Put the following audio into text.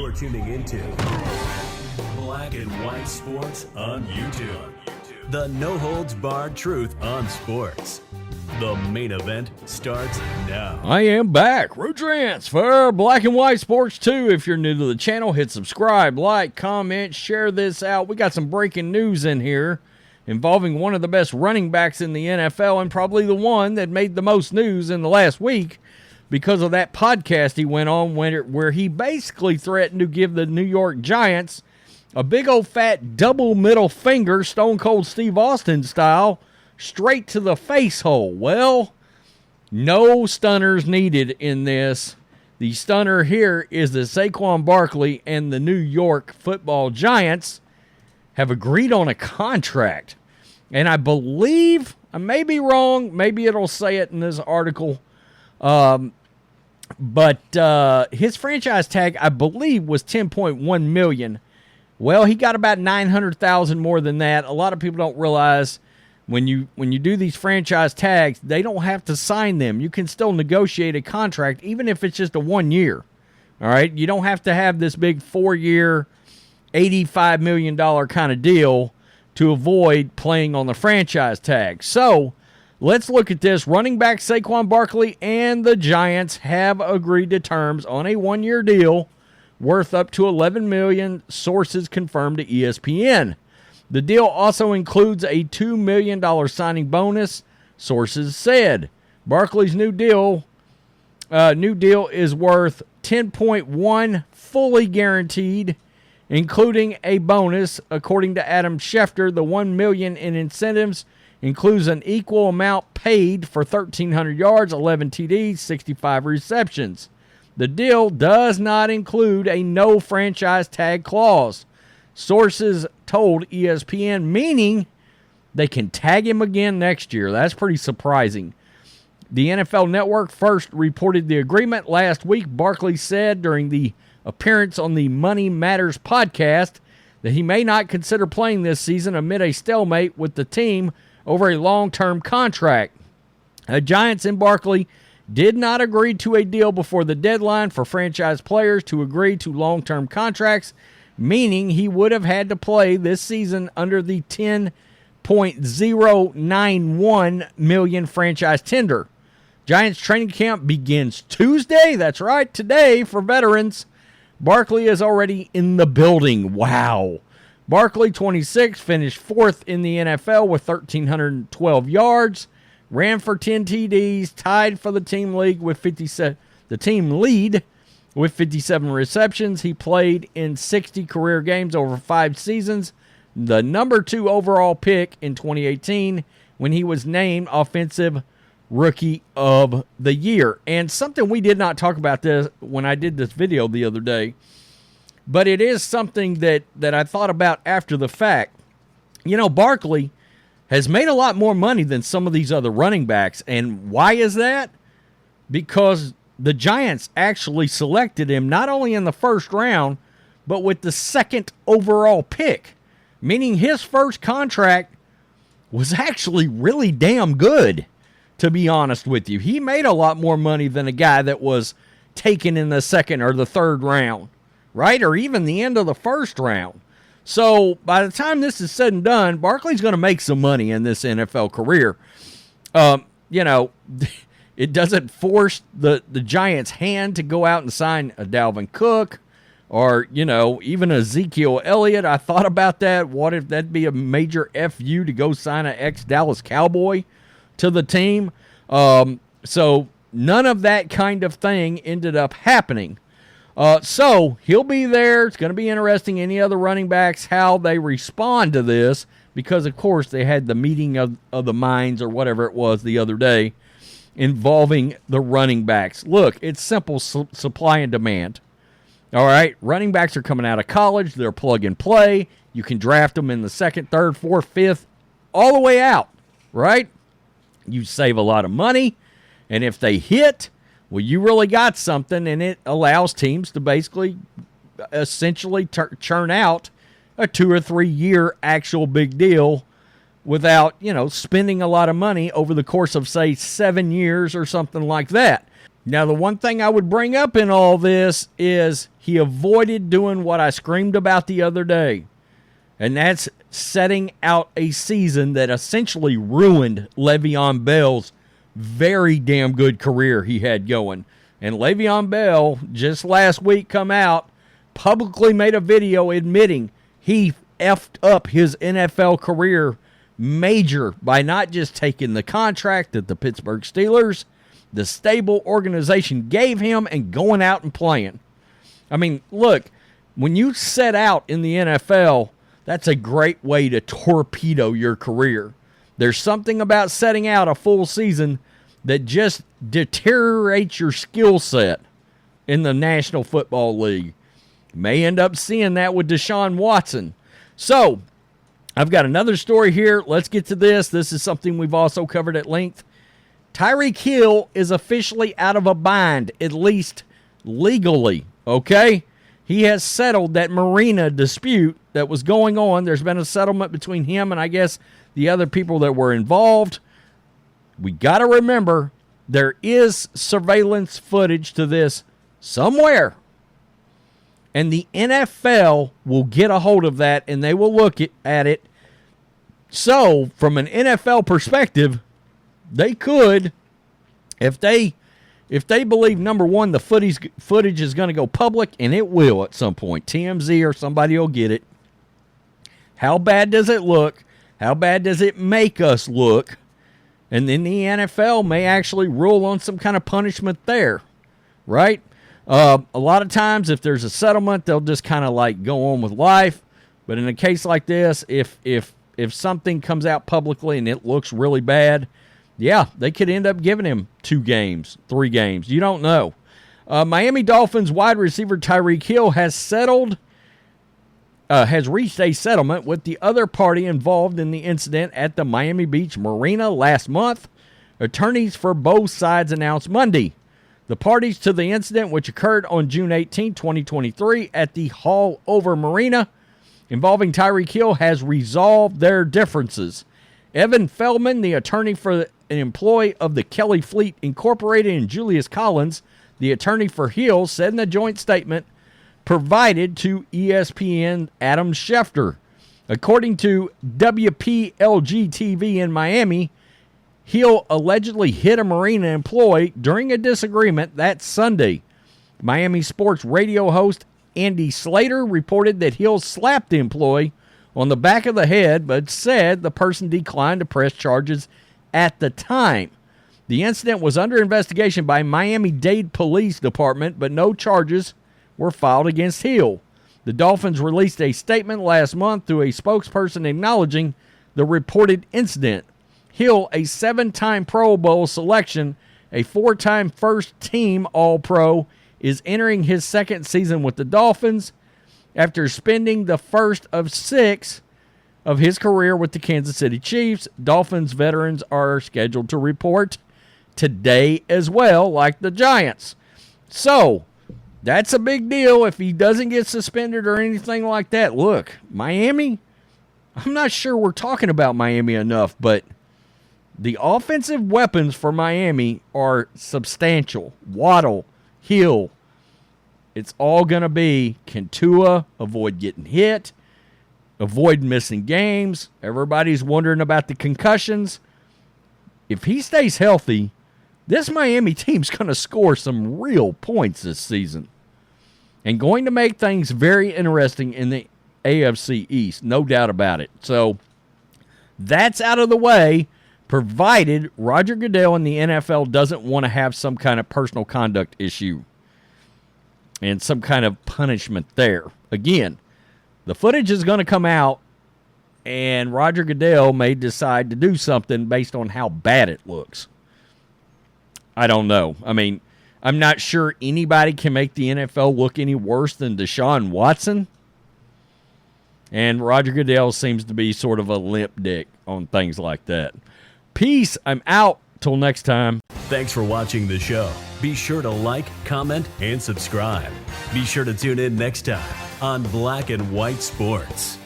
You're tuning into Black and White Sports on YouTube. The no-holds-barred truth on sports. The main event starts now. I am back. Rodrance for Black and White Sports 2. If you're new to the channel, hit subscribe, like, comment, share this out. We got some breaking news in here involving one of the best running backs in the NFL and probably the one that made the most news in the last week because of that podcast he went on where he basically threatened to give the New York Giants a big old fat double middle finger, Stone Cold Steve Austin style, straight to the face hole. Well, no stunners needed in this. The stunner here is that Saquon Barkley and the New York Football Giants have agreed on a contract. And I believe, I may be wrong, maybe it'll say it in this article, but his franchise tag, I believe, was $10.1 million. Well, he got about $900,000 more than that. A lot of people don't realize when you do these franchise tags, they don't have to sign them. You can still negotiate a contract, even if it's just a 1 year. All right? You don't have to have this big 4-year, $85 million kind of deal to avoid playing on the franchise tag. So, let's look at this. Running back Saquon Barkley and the Giants have agreed to terms on a 1-year deal worth up to $11 million, sources confirmed to ESPN. The deal also includes a $2 million signing bonus, sources said. Barkley's new deal is worth $10.1 fully guaranteed, including a bonus. According to Adam Schefter, the $1 million in incentives includes an equal amount paid for 1,300 yards, 11 TDs, 65 receptions. The deal does not include a no franchise tag clause, sources told ESPN, meaning they can tag him again next year. That's pretty surprising. The NFL Network first reported the agreement last week. Barkley said during the appearance on the Money Matters podcast that he may not consider playing this season amid a stalemate with the team over a long-term contract. The Giants and Barkley did not agree to a deal before the deadline for franchise players to agree to long-term contracts, meaning he would have had to play this season under the $10.091 million franchise tender. Giants training camp begins Tuesday. That's right, today for veterans. Barkley is already in the building. Wow. Barkley, 26, finished fourth in the NFL with 1,312 yards. Ran for 10 TDs, tied for the team lead with 57 receptions. He played in 60 career games over 5 seasons. The number 2 overall pick in 2018 when he was named Offensive Rookie of the Year. And something we did not talk about this when I did this video the other day, but it is something that I thought about after the fact. You know, Barkley has made a lot more money than some of these other running backs. And why is that? Because the Giants actually selected him not only in the first round, but with the second overall pick, meaning his first contract was actually really damn good, to be honest with you. He made a lot more money than a guy that was taken in the second or the third round, right? Or even the end of the first round. So by the time this is said and done, Barkley's going to make some money in this NFL career. You know, it doesn't force the Giants' hand to go out and sign a Dalvin Cook or, you know, even Ezekiel Elliott. I thought about that. What if that'd be a major FU to go sign an ex-Dallas Cowboy to the team? So none of that kind of thing ended up happening. So he'll be there. It's going to be interesting. Any other running backs, how they respond to this, because of course they had the meeting of the minds or whatever it was the other day involving the running backs. Look, it's simple supply and demand. All right, running backs are coming out of college. They're plug and play. You can draft them in the second, third, fourth, fifth, all the way out, right? You save a lot of money, and if they hit, well, you really got something, and it allows teams to basically essentially churn out a 2 or 3 year actual big deal without, you know, spending a lot of money over the course of, say, 7 years or something like that. Now, the one thing I would bring up in all this is he avoided doing what I screamed about the other day, and that's setting out a season that essentially ruined Le'Veon Bell's very damn good career he had going. And Le'Veon Bell, just last week, come out, publicly made a video admitting he effed up his NFL career major by not just taking the contract that the Pittsburgh Steelers, the stable organization, gave him and going out and playing. I mean, look, when you set out in the NFL, that's a great way to torpedo your career. There's something about setting out a full season that just deteriorates your skill set in the National Football League. You may end up seeing that with Deshaun Watson. So, I've got another story here. Let's get to this. This is something we've also covered at length. Tyreek Hill is officially out of a bind, at least legally, okay? He has settled that Marina dispute that was going on. There's been a settlement between him and I guess the other people that were involved. We got to remember there is surveillance footage to this somewhere. And the NFL will get a hold of that and they will look at it. So, from an NFL perspective, they could, if they believe, number one, the footage is going to go public, and it will at some point. TMZ or somebody will get it. How bad does it look? How bad does it make us look? And then the NFL may actually rule on some kind of punishment there, right? A lot of times, if there's a settlement, they'll just kind of like go on with life. But in a case like this, if something comes out publicly and it looks really bad, yeah, they could end up giving him 2 games, 3 games. You don't know. Miami Dolphins wide receiver Tyreek Hill has reached a settlement with the other party involved in the incident at the Miami Beach Marina last month. Attorneys for both sides announced Monday. The parties to the incident, which occurred on June 18, 2023 at the Hall Over Marina involving Tyreek Hill, has resolved their differences. Evan Feldman, the attorney for an employee of the Kelly Fleet Incorporated, and Julius Collins, the attorney for Hill, said in a joint statement provided to ESPN Adam Schefter. According to WPLG-TV in Miami, Hill allegedly hit a Marina employee during a disagreement that Sunday. Miami sports radio host Andy Slater reported that Hill slapped the employee on the back of the head, but said the person declined to press charges at the time. The incident was under investigation by Miami-Dade Police Department, but no charges were filed against Hill. The Dolphins released a statement last month through a spokesperson acknowledging the reported incident. Hill, a 7-time Pro Bowl selection, a 4-time first-team All-Pro, is entering his second season with the Dolphins after spending the first of 6 of his career with the Kansas City Chiefs. Dolphins veterans are scheduled to report today as well, like the Giants. So, that's a big deal if he doesn't get suspended or anything like that. Look, Miami, I'm not sure we're talking about Miami enough, but the offensive weapons for Miami are substantial. Waddle, Hill. It's all going to be, can Tua avoid getting hit, avoid missing games? Everybody's wondering about the concussions. If he stays healthy, this Miami team's going to score some real points this season and going to make things very interesting in the AFC East, no doubt about it. So that's out of the way, provided Roger Goodell and the NFL doesn't want to have some kind of personal conduct issue and some kind of punishment there. Again, the footage is going to come out, and Roger Goodell may decide to do something based on how bad it looks. I don't know. I mean, I'm not sure anybody can make the NFL look any worse than Deshaun Watson. And Roger Goodell seems to be sort of a limp dick on things like that. Peace. I'm out. Till next time. Thanks for watching the show. Be sure to like, comment, and subscribe. Be sure to tune in next time on Black and White Sports.